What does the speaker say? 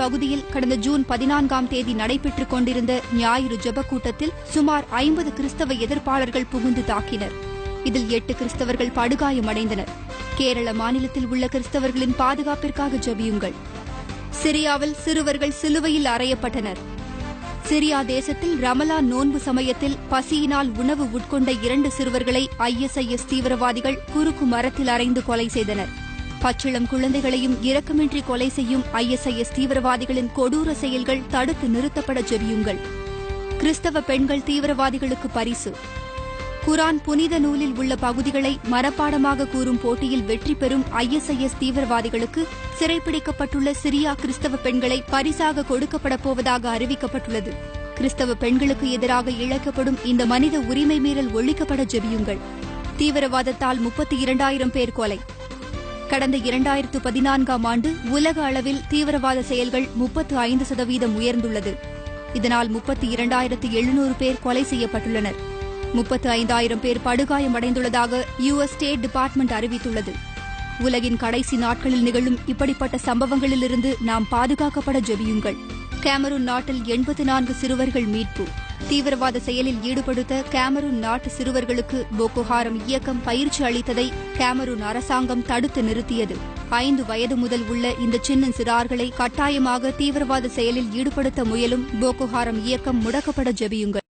பகுதியில் கடந்த ஜூன் 14ஆம் தேதி நடைபெற்றுக் கொண்டிருந்த ஞாயிறு ஜெபக் கூட்டத்தில் சுமார் 50 கிறிஸ்தவ எதிர்ப்பாளர்கள் புகுந்து தாக்கினர். இதில் 8 கிறிஸ்தவர்கள் படுகாயமடைந்தனர். கேரள மாநிலத்தில் உள்ள கிறிஸ்தவர்களின் பாதுகாப்பிற்காக ஜெபியுங்கள். சிரியாவில் சிறுவர்கள் சிலுவையில் அறையப்பட்டனர். சிரியா தேசத்தில் ரமலான் நோன்பு சமயத்தில் பசியினால் உணவு உட்கொண்ட 2 சிறுவர்களை ISIS தீவிரவாதிகள் குறுக்கு மரத்தில் அறைந்து கொலை செய்தனர். பச்சிளம் குழந்தைகளையும் இரக்கமின்றி கொலை செய்யும் ISIS தீவிரவாதிகளின் கொடூர செயல்கள் தடுத்து நிறுத்தப்பட ஜெபியுங்கள். கிறிஸ்தவ பெண்கள் தீவிரவாதிகளுக்கு பரிசு. குரான் புனித நூலில் உள்ள பகுதிகளை மனப்பாடமாக கூறும் போட்டியில் வெற்றி பெறும் ISIS தீவிரவாதிகளுக்கு சிறைப்பிடிக்கப்பட்டுள்ள சிரியா கிறிஸ்தவ பெண்களை பரிசாக கொடுக்கப்பட போவதாக அறிவிக்கப்பட்டுள்ளது. கிறிஸ்தவ பெண்களுக்கு எதிராக இழைக்கப்படும் இந்த மனித உரிமை மீறல் ஒழிக்கப்பட ஜெபியுங்கள். தீவிரவாதத்தால் 32,000 பேர் கொலை. கடந்த 2014ஆம் ஆண்டு உலக அளவில் தீவிரவாத செயல்கள் 35% உயர்ந்துள்ளது. இதனால் 32,700 பேர் கொலை செய்யப்பட்டுள்ளனர். 35,000 பேர் படுகாயமடைந்துள்ளதாக US ஸ்டேட் டிபார்ட்மெண்ட் அறிவித்துள்ளது. உலகின் கடைசி நாட்களில் நிகழும் இப்படிப்பட்ட சம்பவங்களிலிருந்து நாம் பாதுகாக்கப்பட ஜெபியுங்கள். கேமரூன் நாட்டில் 84 சிறுவர்கள் மீட்பு. தீவிரவாத செயலில் ஈடுபடுத்த கேமரூன் நாட்டு சிறுவர்களுக்கு போகோ ஹராம் இயக்கம் பயிற்சி அளித்ததை கேமரூன் அரசாங்கம் தடுத்து நிறுத்தியது. 5 வயது முதல் உள்ள இந்த சின்ன சிறார்களை கட்டாயமாக தீவிரவாத செயலில் ஈடுபடுத்த முயலும் போகோ ஹராம் இயக்கம் முடக்கப்பட ஜெபியுங்கள்.